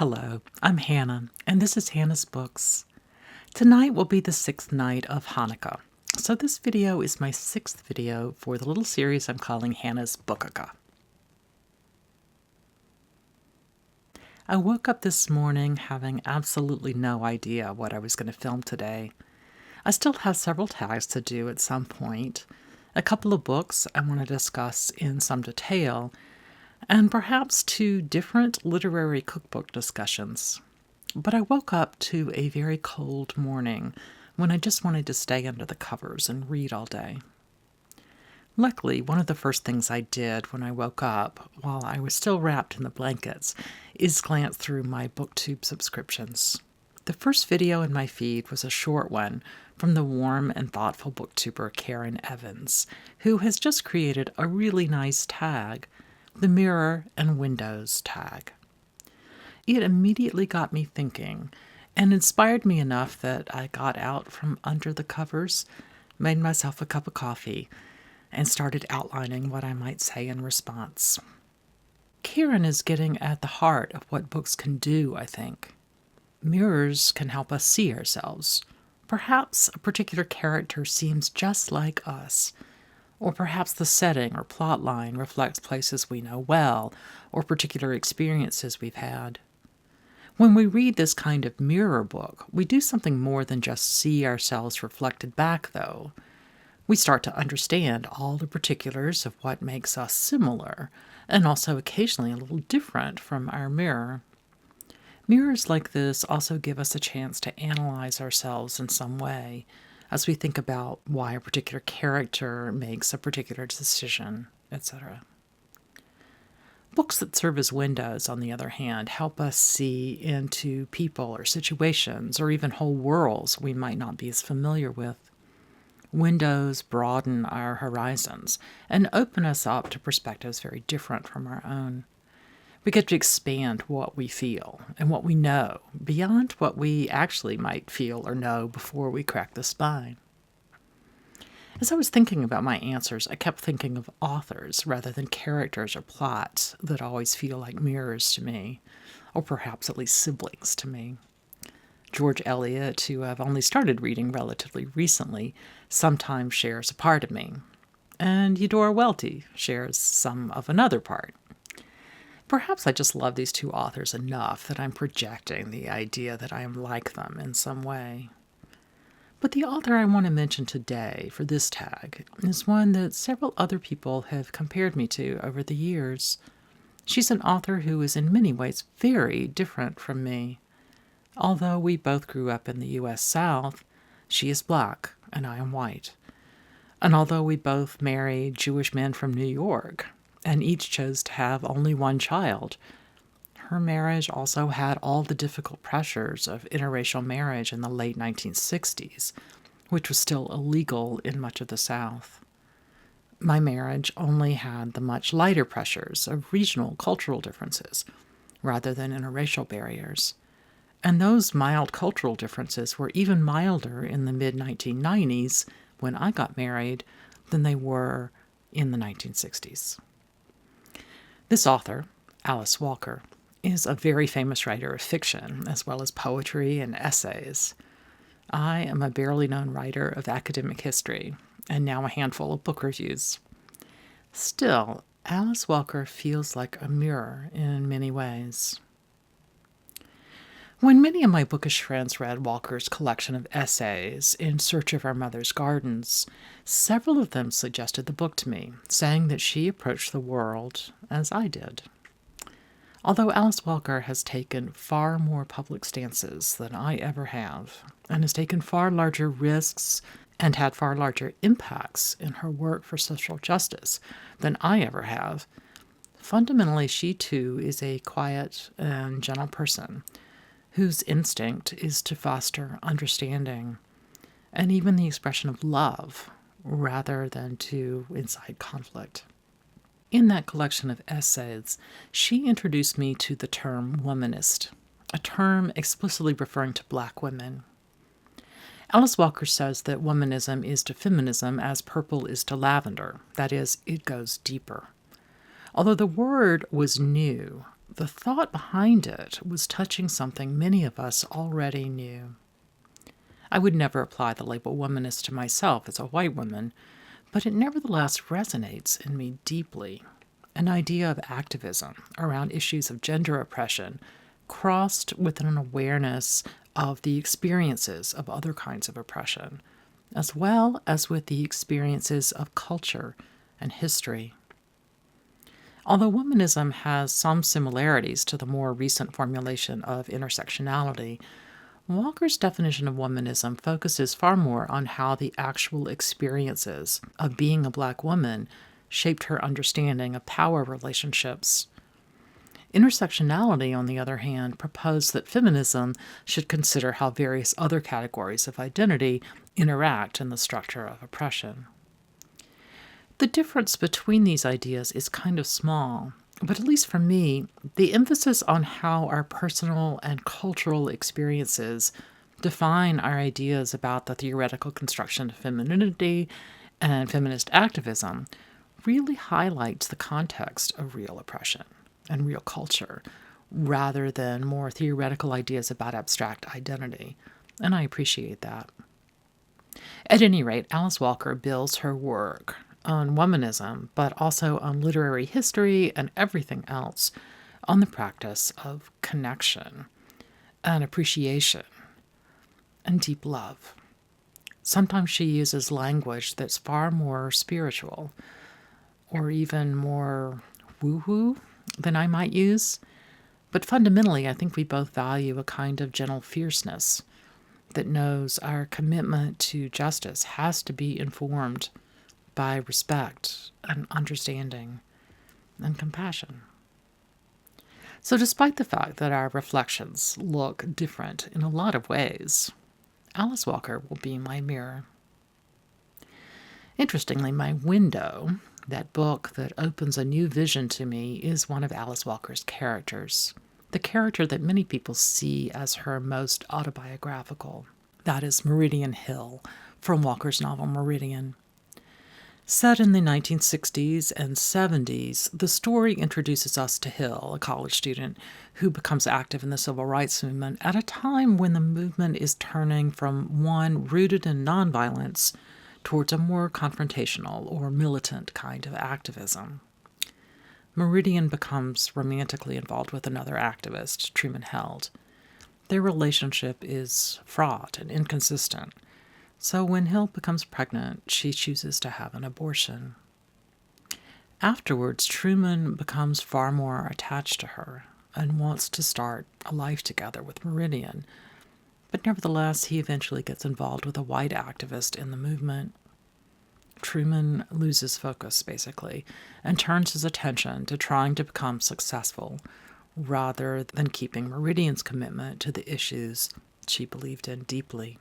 Hello, I'm Hannah, and this is Hannah's Books. Tonight will be the sixth night of Hanukkah, so this video is my sixth video for the little series I'm calling Hannah's Bookaka. I woke up this morning having absolutely no idea what I was going to film today. I still have several tags to do at some point, a couple of books I want to discuss in some detail, and perhaps two different literary cookbook discussions. But I woke up to a very cold morning when I just wanted to stay under the covers and read all day. Luckily, one of the first things I did when I woke up, while I was still wrapped in the blankets, is glance through my BookTube subscriptions. The first video in my feed was a short one from the warm and thoughtful booktuber Karen Evans, who has just created a really nice tag, the Mirror and Windows tag. It immediately got me thinking and inspired me enough that I got out from under the covers, made myself a cup of coffee, and started outlining what I might say in response. Karen is getting at the heart of what books can do, I think. Mirrors can help us see ourselves. Perhaps a particular character seems just like us, or perhaps the setting or plot line reflects places we know well, or particular experiences we've had. When we read this kind of mirror book, we do something more than just see ourselves reflected back, though. We start to understand all the particulars of what makes us similar, and also occasionally a little different from our mirror. Mirrors like this also give us a chance to analyze ourselves in some way, as we think about why a particular character makes a particular decision, etc. Books that serve as windows, on the other hand, help us see into people or situations or even whole worlds we might not be as familiar with. Windows broaden our horizons and open us up to perspectives very different from our own. We get to expand what we feel and what we know beyond what we actually might feel or know before we crack the spine. As I was thinking about my answers, I kept thinking of authors rather than characters or plots that always feel like mirrors to me, or perhaps at least siblings to me. George Eliot, who I've only started reading relatively recently, sometimes shares a part of me, and Eudora Welty shares some of another part. Perhaps I just love these two authors enough that I'm projecting the idea that I am like them in some way. But the author I want to mention today for this tag is one that several other people have compared me to over the years. She's an author who is in many ways very different from me. Although we both grew up in the U.S. South, she is black and I am white. And although we both married Jewish men from New York, and each chose to have only one child, her marriage also had all the difficult pressures of interracial marriage in the late 1960s, which was still illegal in much of the South. My marriage only had the much lighter pressures of regional cultural differences, rather than interracial barriers. And those mild cultural differences were even milder in the mid-1990s, when I got married, than they were in the 1960s. This author, Alice Walker, is a very famous writer of fiction, as well as poetry and essays. I am a barely known writer of academic history, and now a handful of book reviews. Still, Alice Walker feels like a mirror in many ways. When many of my bookish friends read Walker's collection of essays, In Search of Our Mother's Gardens, several of them suggested the book to me, saying that she approached the world as I did. Although Alice Walker has taken far more public stances than I ever have, and has taken far larger risks and had far larger impacts in her work for social justice than I ever have, fundamentally she too is a quiet and gentle person whose instinct is to foster understanding and even the expression of love rather than to incite conflict. In that collection of essays, she introduced me to the term womanist, a term explicitly referring to black women. Alice Walker says that womanism is to feminism as purple is to lavender, that is, it goes deeper. Although the word was new, the thought behind it was touching something many of us already knew. I would never apply the label womanist to myself as a white woman, but it nevertheless resonates in me deeply. An idea of activism around issues of gender oppression crossed with an awareness of the experiences of other kinds of oppression, as well as with the experiences of culture and history. Although womanism has some similarities to the more recent formulation of intersectionality, Walker's definition of womanism focuses far more on how the actual experiences of being a black woman shaped her understanding of power relationships. Intersectionality, on the other hand, proposed that feminism should consider how various other categories of identity interact in the structure of oppression. The difference between these ideas is kind of small, but at least for me, the emphasis on how our personal and cultural experiences define our ideas about the theoretical construction of femininity and feminist activism really highlights the context of real oppression and real culture, rather than more theoretical ideas about abstract identity, and I appreciate that. At any rate, Alice Walker builds her work on womanism, but also on literary history and everything else, on the practice of connection and appreciation and deep love. Sometimes she uses language that's far more spiritual or even more woo-woo than I might use, but fundamentally I think we both value a kind of gentle fierceness that knows our commitment to justice has to be informed by respect and understanding and compassion. So despite the fact that our reflections look different in a lot of ways, Alice Walker will be my mirror. Interestingly, my window, that book that opens a new vision to me, is one of Alice Walker's characters, the character that many people see as her most autobiographical. That is Meridian Hill from Walker's novel Meridian. Set in the 1960s and 70s, the story introduces us to Hill, a college student who becomes active in the civil rights movement at a time when the movement is turning from one rooted in nonviolence towards a more confrontational or militant kind of activism. Meridian becomes romantically involved with another activist, Truman Held. Their relationship is fraught and inconsistent. So when Hill becomes pregnant, she chooses to have an abortion. Afterwards, Truman becomes far more attached to her and wants to start a life together with Meridian. But nevertheless, he eventually gets involved with a white activist in the movement. Truman loses focus, basically, and turns his attention to trying to become successful rather than keeping Meridian's commitment to the issues she believed in deeply.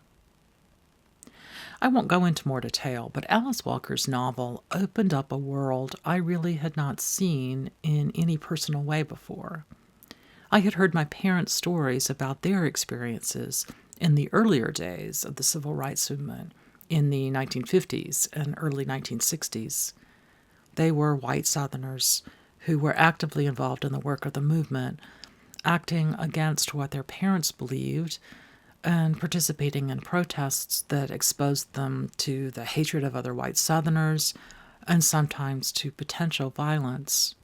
I won't go into more detail, but Alice Walker's novel opened up a world I really had not seen in any personal way before. I had heard my parents' stories about their experiences in the earlier days of the civil rights movement in the 1950s and early 1960s. They were white Southerners who were actively involved in the work of the movement, acting against what their parents believed and participating in protests that exposed them to the hatred of other white Southerners and sometimes to potential violence.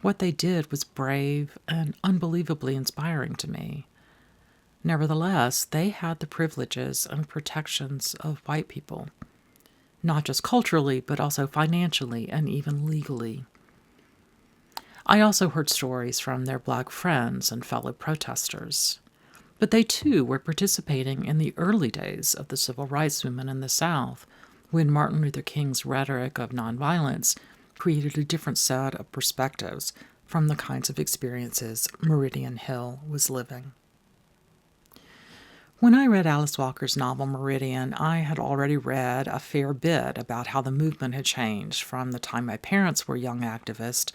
What they did was brave and unbelievably inspiring to me. Nevertheless, they had the privileges and protections of white people, not just culturally, but also financially and even legally. I also heard stories from their black friends and fellow protesters. But they, too, were participating in the early days of the civil rights movement in the South, when Martin Luther King's rhetoric of nonviolence created a different set of perspectives from the kinds of experiences Meridian Hill was living. When I read Alice Walker's novel Meridian, I had already read a fair bit about how the movement had changed from the time my parents were young activists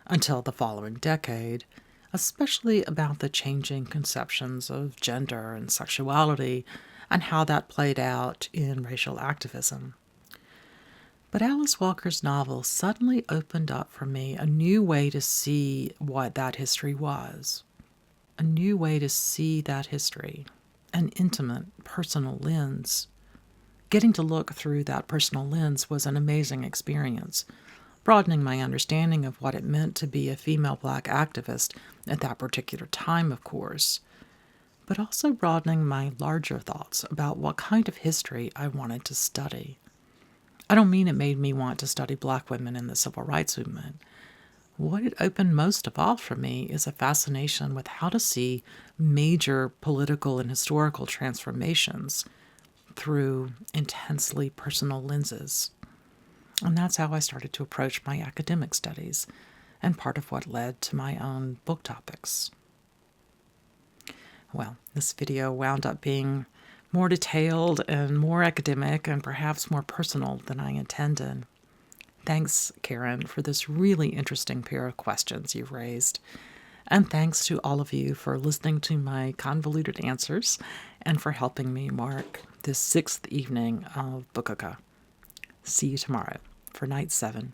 until the following decade, especially about the changing conceptions of gender and sexuality and how that played out in racial activism. But Alice Walker's novel suddenly opened up for me a new way to see what that history was, a new way to see that history, an intimate, personal lens. Getting to look through that personal lens was an amazing experience, broadening my understanding of what it meant to be a female black activist at that particular time, of course, but also broadening my larger thoughts about what kind of history I wanted to study. I don't mean it made me want to study black women in the civil rights movement. What it opened most of all for me is a fascination with how to see major political and historical transformations through intensely personal lenses. And that's how I started to approach my academic studies, and part of what led to my own book topics. Well, this video wound up being more detailed and more academic and perhaps more personal than I intended. Thanks, Karen, for this really interesting pair of questions you've raised. And thanks to all of you for listening to my convoluted answers and for helping me mark this 6th evening of Bookooka. See you tomorrow for Night 7.